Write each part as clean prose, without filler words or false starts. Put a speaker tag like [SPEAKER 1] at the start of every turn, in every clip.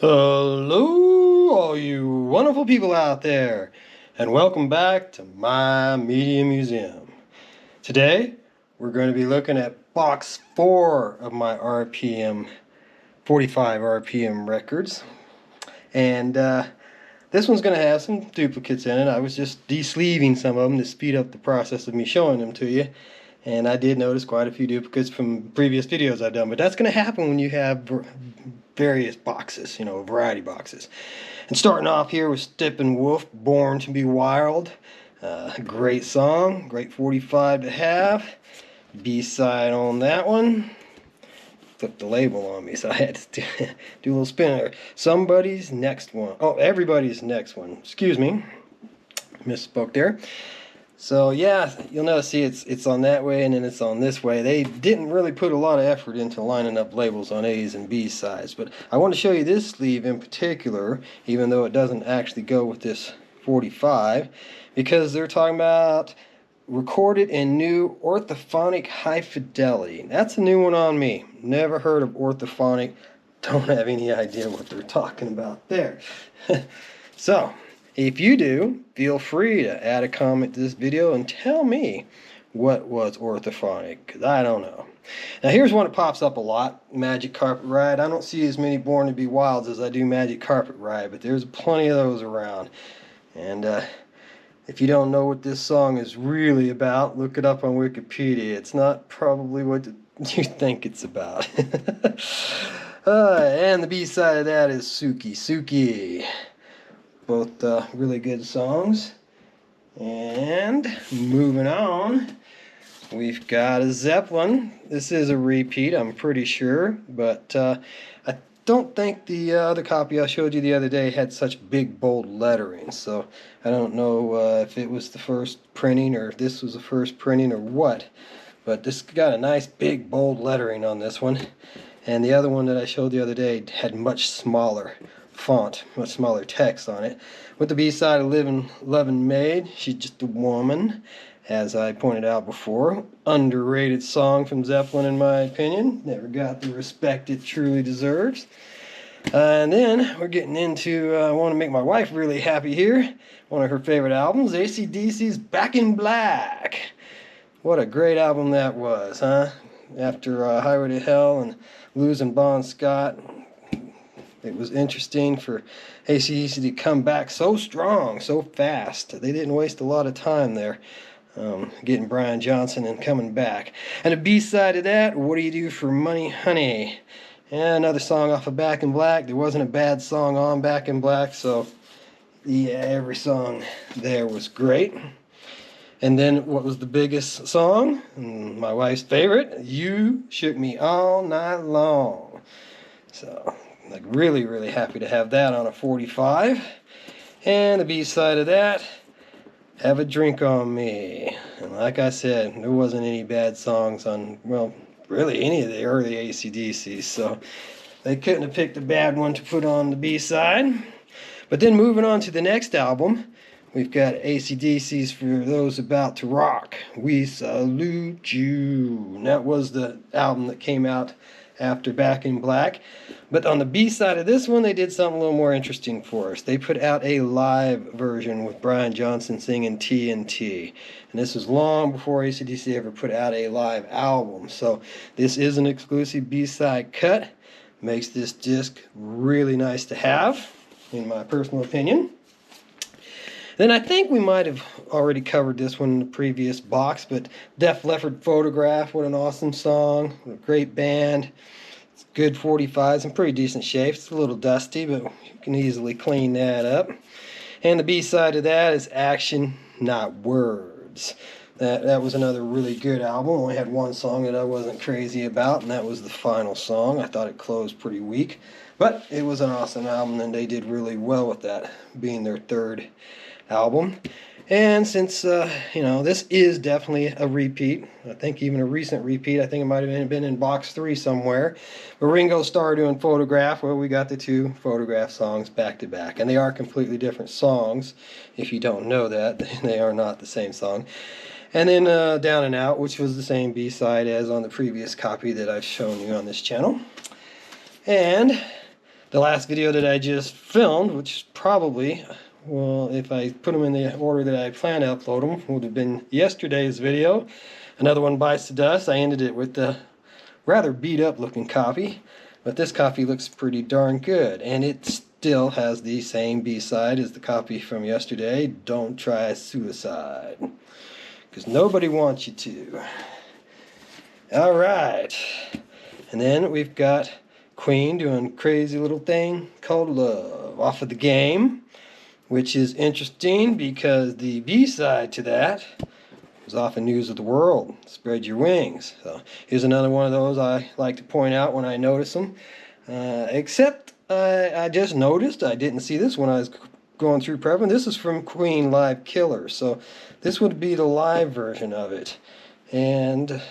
[SPEAKER 1] Hello, all you wonderful people out there, and welcome back to my Media Museum. Today, we're going to be looking at box 4 of my 45 RPM records. And this one's going to have some duplicates in it. I was just de-sleeving some of them to speed up the process of me showing them to you. And I did notice quite a few duplicates from previous videos I've done, but that's going to happen when you have various boxes, variety boxes. And starting off here with Steppenwolf, Born to be Wild. Great song, great 45 to have. B-side on that one. Flipped the label on me, so I had to do a little spin there. Somebody's Next One. Oh, Everybody's Next One. Excuse me. Misspoke there. So yeah, you'll notice, see, it's on that way and then it's on this way. They didn't really put a lot of effort into lining up labels on A's and B sides, but I want to show you this sleeve in particular, even though it doesn't actually go with this 45, because they're talking about recorded in new orthophonic high fidelity. That's a new one on me. Never heard of orthophonic. Don't have any idea what they're talking about there. So if you do, feel free to add a comment to this video and tell me what was orthophonic, because I don't know. Now here's one that pops up a lot, Magic Carpet Ride. I don't see as many Born to be Wilds as I do Magic Carpet Ride, but there's plenty of those around. And if you don't know what this song is really about, look it up on Wikipedia. It's not probably what you think it's about. And the B-side of that is Suki Suki. Both really good songs. And moving on, we've got a Zeppelin. This is a repeat, I'm pretty sure, but I don't think the other copy I showed you the other day had such big bold lettering, so I don't know if it was the first printing or if this was the first printing or what, but this got a nice big bold lettering on this one, and the other one that I showed the other day had much smaller font, much smaller text on it. With the B-side of Lovin' Maid, She's Just a Woman, as I pointed out before. Underrated song from Zeppelin in my opinion. Never got the respect it truly deserves. And then we're getting into, I want to make my wife really happy here, one of her favorite albums, AC/DC's Back in Black. What a great album that was, huh? After Highway to Hell and losing Bon Scott, it was interesting for AC/DC to come back so strong, so fast. They didn't waste a lot of time there, getting Brian Johnson and coming back. And the B-side of that, What Do You Do for Money, Honey? And another song off of Back in Black. There wasn't a bad song on Back in Black, so yeah, every song there was great. And then what was the biggest song? My wife's favorite, You Shook Me All Night Long. So like really, really happy to have that on a 45. And the B-side of that, Have a Drink on Me. And like I said, there wasn't any bad songs on, well, really any of the early AC/DCs, so they couldn't have picked a bad one to put on the B-side. But then moving on to the next album, we've got AC/DC's For Those About to Rock, We Salute You. And that was the album that came out after Back in Black. But on the B-side of this one, they did something a little more interesting for us. They put out a live version with Brian Johnson singing TNT. And this was long before AC/DC ever put out a live album. So this is an exclusive B-side cut. Makes this disc really nice to have, in my personal opinion. Then I think we might have already covered this one in the previous box, but Def Leppard Photograph, what an awesome song, what a great band. It's good 45s in pretty decent shape. It's a little dusty, but you can easily clean that up. And the B-side of that is Action, Not Words. That was another really good album. Only had one song that I wasn't crazy about, and that was the final song. I thought it closed pretty weak, but it was an awesome album, and they did really well with that, being their third album. And since this is definitely a repeat, I think even a recent repeat, I think it might have been in box 3 somewhere, but Ringo Starr doing Photograph, well, we got the two Photograph songs back to back, and they are completely different songs. If you don't know that, they are not the same song. And then Down and Out, which was the same B-side as on the previous copy that I've shown you on this channel. And The last video that I just filmed, which probably, well, if I put them in the order that I plan to upload them, would have been yesterday's video. Another one bites the dust. I ended it with the rather beat up looking copy, but this copy looks pretty darn good, and it still has the same B-side as the copy from yesterday. Don't try suicide, because nobody wants you to. Alright, and then we've got Queen doing Crazy Little Thing Called Love off of the Game, which is interesting because the B-side to that was off of News of the World, Spread Your Wings. So here's another one of those I like to point out when I notice them. Except I just noticed, I didn't see this when I was going through prepping. This is from Queen Live Killer, so this would be the live version of it. And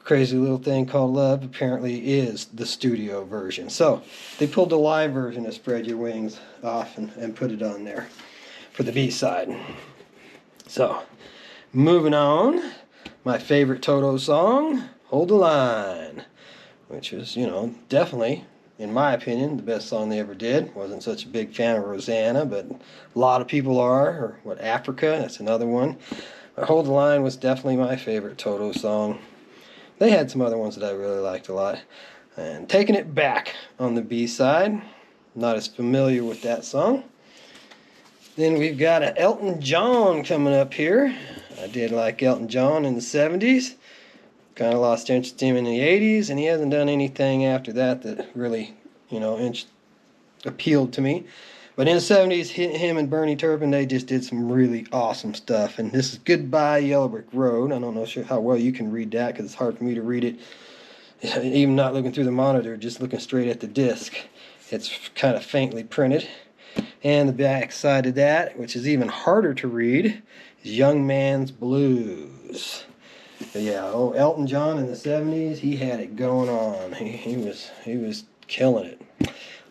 [SPEAKER 1] Crazy Little Thing Called Love apparently is the studio version. So they pulled the live version of Spread Your Wings off and put it on there for the B-side. So moving on, my favorite Toto song, Hold the Line, which is, you know, definitely, in my opinion, the best song they ever did. Wasn't such a big fan of Rosanna, but a lot of people are. Or what, Africa, that's another one. But Hold the Line was definitely my favorite Toto song. They had some other ones that I really liked a lot. And Taking It Back on the B-side. Not as familiar with that song. Then we've got an Elton John coming up here. I did like Elton John in the 70s. Kind of lost interest in him in the 80s, and he hasn't done anything after that that really, you know, appealed to me. But in the 70s, him and Bernie Taupin, they just did some really awesome stuff. And this is Goodbye Yellow Brick Road. I don't know how well you can read that, because it's hard for me to read it, even not looking through the monitor, just looking straight at the disc. It's kind of faintly printed. And the back side of that, which is even harder to read, is Young Man's Blues. But yeah, Elton John in the 70s, he had it going on. He was killing it.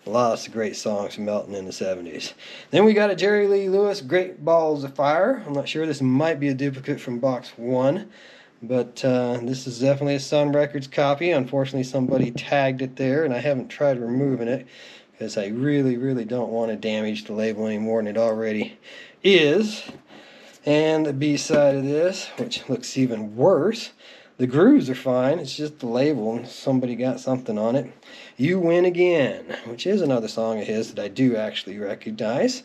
[SPEAKER 1] Lots of great songs from Elton in the 70s. Then we got a Jerry Lee Lewis, Great Balls of Fire. I'm not sure, this might be a duplicate from box 1, but this is definitely a Sun Records copy. Unfortunately, somebody tagged it there, and I haven't tried removing it, because I really don't want to damage the label any more than it already is. And the B-side of this, which looks even worse, the grooves are fine, it's just the label and somebody got something on it. You Win Again, which is another song of his that I do actually recognize.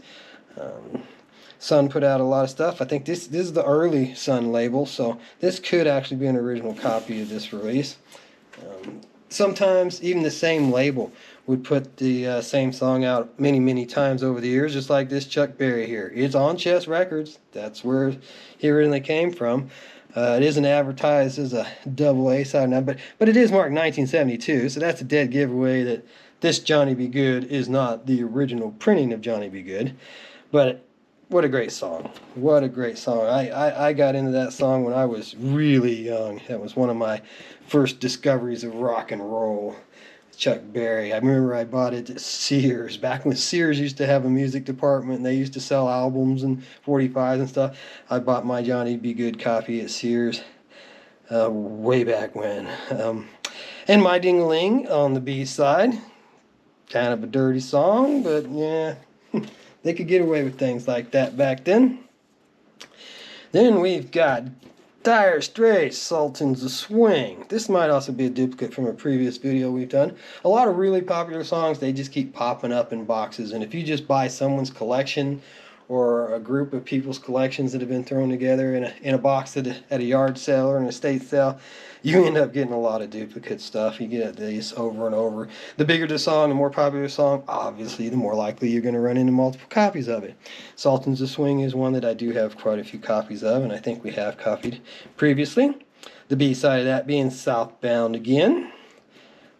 [SPEAKER 1] Sun put out a lot of stuff. I think this is the early Sun label, so this could actually be an original copy of this release. Sometimes even the same label would put the same song out many times over the years, just like this Chuck Berry here. It's on Chess Records. That's where he originally came from. It isn't advertised as a double A side now, but it is marked 1972, so that's a dead giveaway that this Johnny B. Good is not the original printing of Johnny B. Good. But what a great song. What a great song. I got into that song when I was really young. That was one of my first discoveries of rock and roll. Chuck Berry. I remember I bought it at Sears, back when Sears used to have a music department and they used to sell albums and 45s and stuff. I bought my Johnny B. Good copy at Sears way back when. And My Ding-a-Ling on the B-side. Kind of a dirty song, but yeah, they could get away with things like that back then. Then we've got Dire Straits, Sultans of Swing. This might also be a duplicate from a previous video we've done. A lot of really popular songs, they just keep popping up in boxes. And if you just buy someone's collection or a group of people's collections that have been thrown together in a box at a yard sale or an estate sale, you end up getting a lot of duplicate stuff. You get these over and over. The bigger the song, the more popular the song, obviously, the more likely you're going to run into multiple copies of it. Sultans of Swing is one that I do have quite a few copies of, and I think we have copied previously. The B-side of that being Southbound Again.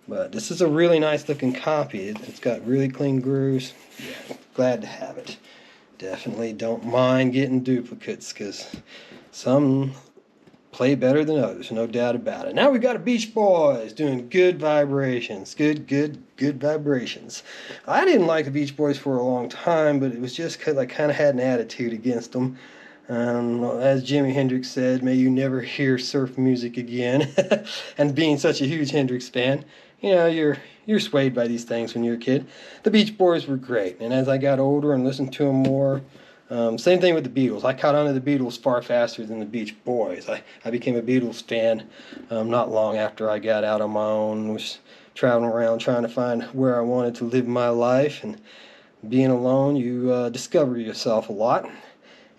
[SPEAKER 1] But this is a really nice looking copy. It's got really clean grooves. Yeah, glad to have it. Definitely don't mind getting duplicates, because some play better than others, no doubt about it. Now we've got a Beach Boys doing Good Vibrations. Good vibrations. I didn't like the Beach Boys for a long time, but it was just because I kind of had an attitude against them. As Jimi Hendrix said, may you never hear surf music again. And being such a huge Hendrix fan, you know, you're swayed by these things when you're a kid. The Beach Boys were great, and as I got older and listened to them more, same thing with the Beatles. I caught on to the Beatles far faster than the Beach Boys. I became a Beatles fan not long after I got out on my own, was traveling around trying to find where I wanted to live my life, and being alone, you discover yourself a lot.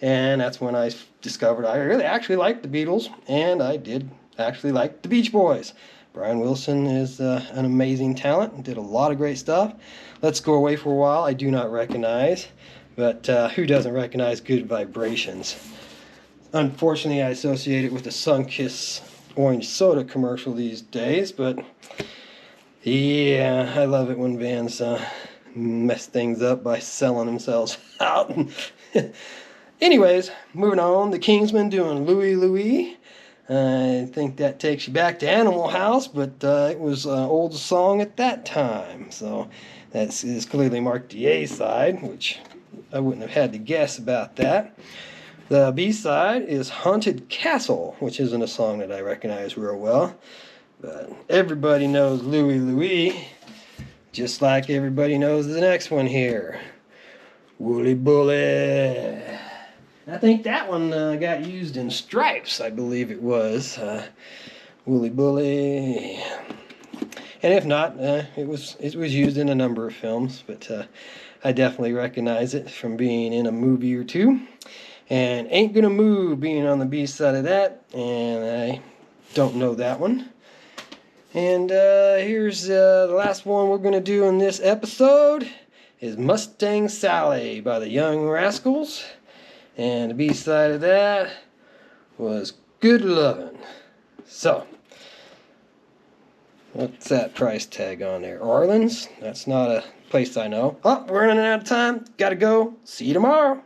[SPEAKER 1] And that's when I discovered I really actually liked the Beatles, and I did actually like the Beach Boys. Brian Wilson is an amazing talent and did a lot of great stuff. Let's Go Away for a While, I do not recognize, but who doesn't recognize Good Vibrations? Unfortunately, I associate it with the Sunkist orange soda commercial these days, but yeah, I love it when bands mess things up by selling themselves out. Anyways, moving on, the Kingsmen doing Louie Louie. I think that takes you back to Animal House, but it was an old song at that time. So that is clearly marked the A side, which I wouldn't have had to guess about that. The B side is Haunted Castle, which isn't a song that I recognize real well. But everybody knows Louie Louie, just like everybody knows the next one here. Wooly Bully. I think that one got used in Stripes, I believe it was. Wooly Bully. And if not, it was used in a number of films, but I definitely recognize it from being in a movie or two. And Ain't Gonna Move being on the B side of that, and I don't know that one. And here's the last one we're going to do in this episode is Mustang Sally by the Young Rascals. And the B side of that was Good Lovin'. So, what's that price tag on there? Orleans? That's not a place I know. Oh, we're running out of time. Gotta go. See you tomorrow.